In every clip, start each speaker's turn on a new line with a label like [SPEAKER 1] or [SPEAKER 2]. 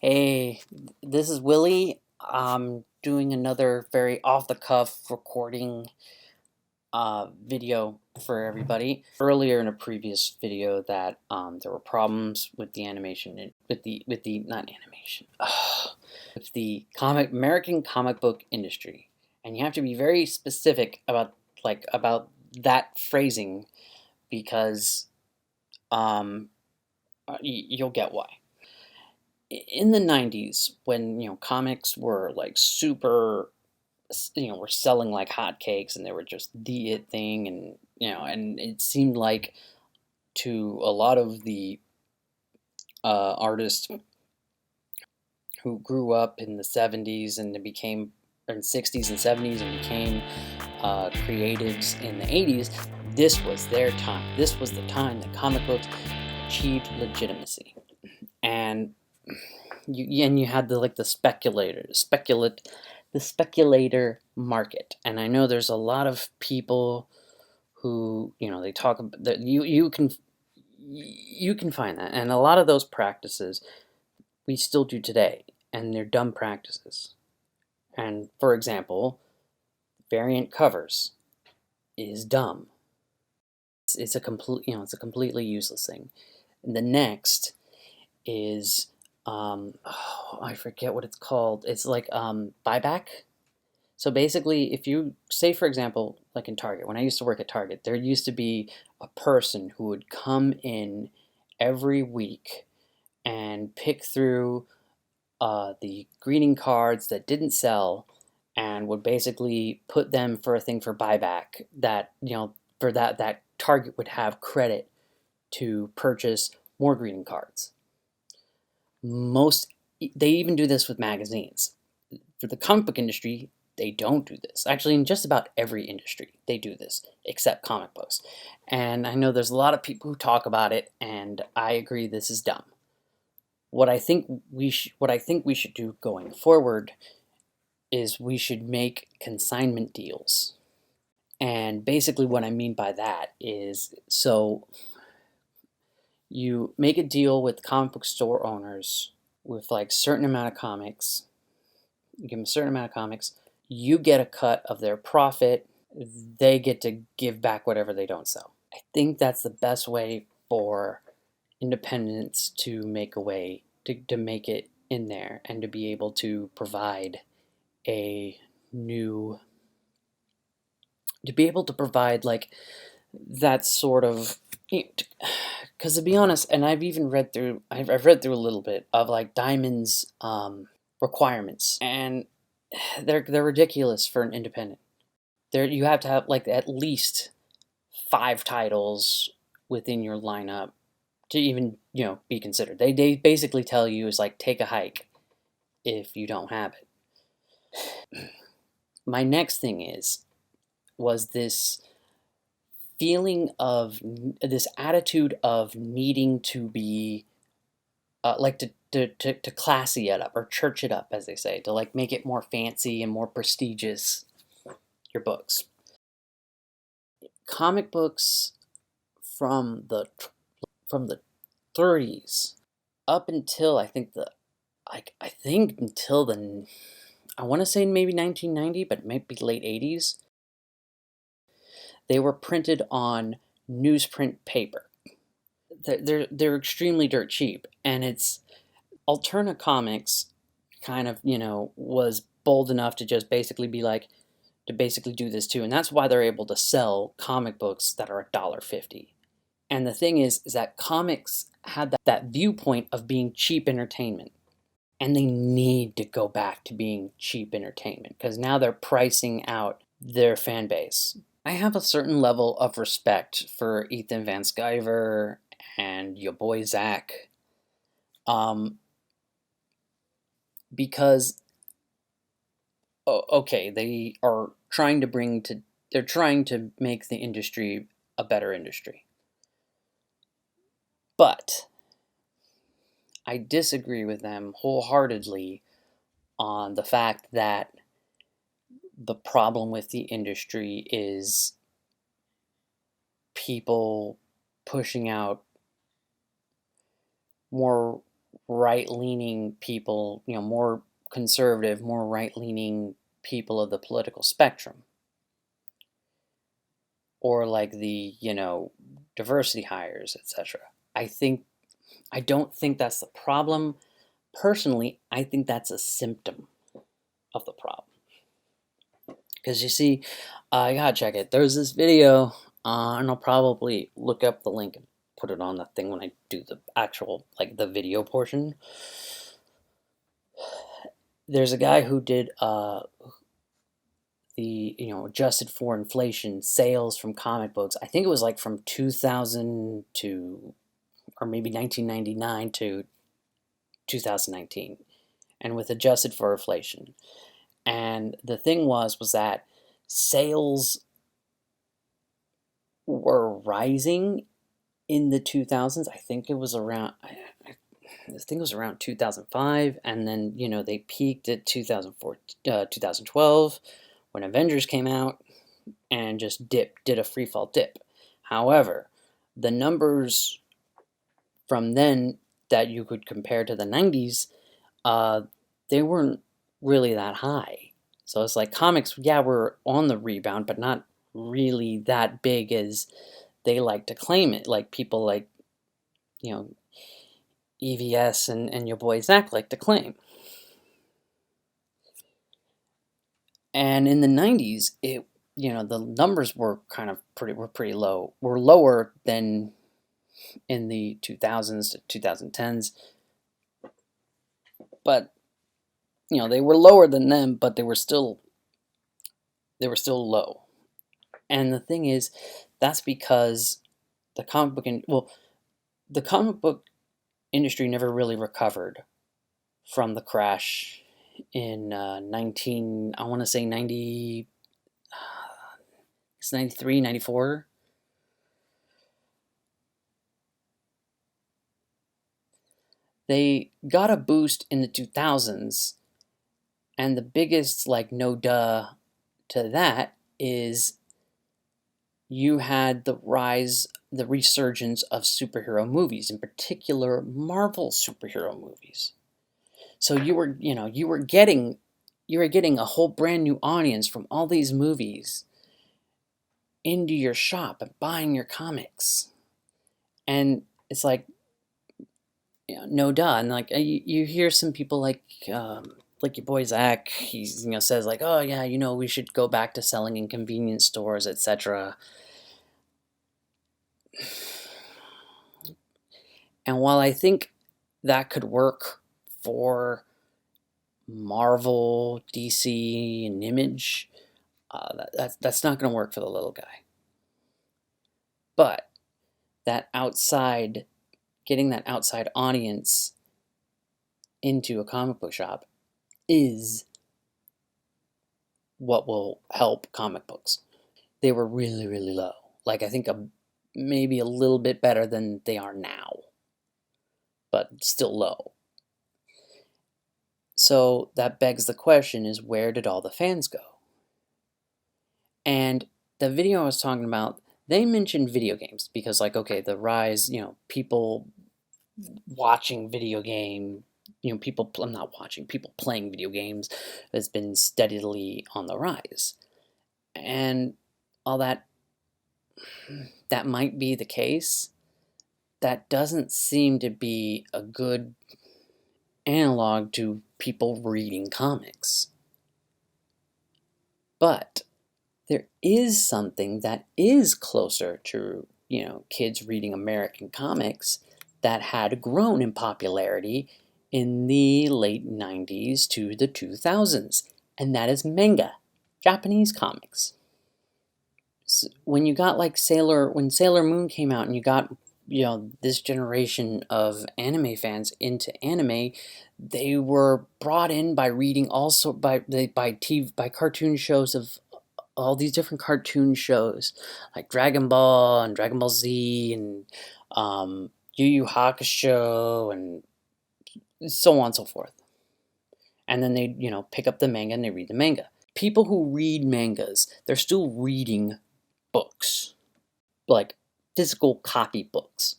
[SPEAKER 1] Hey, this is Willie. I'm doing another very off-the-cuff recording video for everybody. Earlier in a previous video that there were problems with the animation with the not animation with the American comic book industry, and you have to be very specific about that phrasing because you'll get why. In the 90s, when comics were like super, were selling like hotcakes, and they were just the it thing, and and it seemed like to a lot of the artists who grew up in the 70s and became in 60s and 70s and became creatives in the 80s, this was their time. This was the time that comic books achieved legitimacy. And you had the speculator market. And I know there's a lot of people who they talk about that. You can find that, and a lot of those practices we still do today, and they're dumb practices. And for example, variant covers is dumb. It's a it's a completely useless thing. And the next is I forget what it's called. It's like buyback. So basically, if you say, for example, like in Target, when I used to work at Target, there used to be a person who would come in every week and pick through the greeting cards that didn't sell, and would basically put them for a thing for buyback, that for that Target would have credit to purchase more greeting cards. They even do this with magazines. For the comic book industry, they don't do this. Actually, in just about every industry, they do this, except comic books. And I know there's a lot of people who talk about it, and I agree this is dumb. What I think we should do going forward is we should make consignment deals. And basically what I mean by that is, so you make a deal with comic book store owners with like certain amount of comics. You give them a certain amount of comics. You get a cut of their profit. They get to give back whatever they don't sell. I think that's the best way for independents to make a way to make it in there, and to be able to provide a new to be able to provide like that sort of, because to be honest, and I've read through a little bit of like Diamond's requirements, and they're ridiculous for an independent. There you have to have like at least 5 titles within your lineup to even be considered. They basically tell you is like, take a hike if you don't have it. My next thing was this feeling of this attitude of needing to be like to classy it up, or church it up, as they say, to like make it more fancy and more prestigious, your books. Comic books from the 30s up until I think until the, I want to say maybe 1990, but maybe late 80s, they were printed on newsprint paper. They're extremely dirt cheap, and it's Alterna Comics kind of was bold enough to just basically be like, to basically do this too, and that's why they're able to sell comic books that are $1.50. And the thing is that comics had that viewpoint of being cheap entertainment, and they need to go back to being cheap entertainment because now they're pricing out their fan base. I have a certain level of respect for Ethan Van Sciver and your boy Zach, because okay, they're trying to make the industry a better industry, but I disagree with them wholeheartedly on the fact that the problem with the industry is people pushing out more right-leaning people, more conservative, more right-leaning people of the political spectrum, or like the, diversity hires, etc. I don't think that's the problem. Personally, I think that's a symptom of the problem. Because you see, I gotta check it. There's this video, and I'll probably look up the link and put it on the thing when I do the actual, like, the video portion. There's a guy who did the, adjusted for inflation sales from comic books. I think it was like from 2000 to, or maybe 1999 to 2019, and with adjusted for inflation. And the thing was that sales were rising in the 2000s. I think it was around, I think it was around 2005, and then, they peaked at 2004, 2012, when Avengers came out, and just did a free fall dip. However, the numbers from then that you could compare to the 90s, they weren't really that high. So it's like comics, yeah, were on the rebound, but not really that big as they like to claim it. Like people like, you know, EVS and your boy Zach like to claim. And in the 90s, the numbers were pretty low. Were lower than in the 2000s to 2010s. But they were lower than them, but they were still low. And the thing is, that's because the comic book industry never really recovered from the crash in I want to say 93, 94. They got a boost in the 2000s, and the biggest, like, no duh to that is you had the resurgence of superhero movies, in particular Marvel superhero movies. So you were getting a whole brand new audience from all these movies into your shop and buying your comics. And it's like, no duh. And like you hear some people like your boy Zach, he says like, oh yeah, we should go back to selling in convenience stores, etc. And while I think that could work for Marvel, DC, and Image, that's not going to work for the little guy. But getting that outside audience into a comic book shop is what will help comic books. They were really, really low. Like, I think maybe a little bit better than they are now, but still low. So that begs the question is, where did all the fans go? And the video I was talking about, they mentioned video games because, like, okay, the rise, people watching video game, people playing video games has been steadily on the rise. And all that might be the case. That doesn't seem to be a good analog to people reading comics. But there is something that is closer to, kids reading American comics that had grown in popularity in the late 90s to the 2000s, and that is manga, Japanese comics. So when you got like when Sailor Moon came out and you got, this generation of anime fans into anime, they were brought in by reading also by cartoon shows of all these different cartoon shows like Dragon Ball and Dragon Ball Z and Yu Yu Hakusho and so on and so forth. And then they, pick up the manga and they read the manga. People who read mangas, they're still reading books, like physical copy books.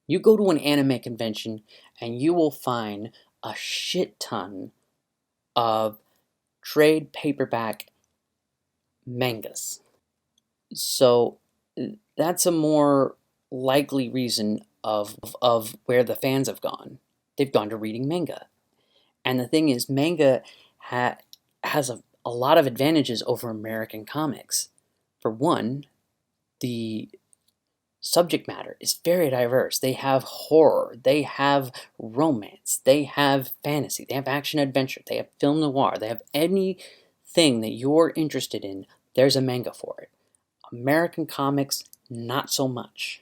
[SPEAKER 1] You go to an anime convention and you will find a shit ton of trade paperback mangas. So that's a more likely reason of where the fans have gone. They've gone to reading manga. And the thing is, manga has a lot of advantages over American comics. For one, the subject matter is very diverse. They have horror, they have romance, they have fantasy, they have action adventure, they have film noir, they have anything that you're interested in, there's a manga for it. American comics, not so much.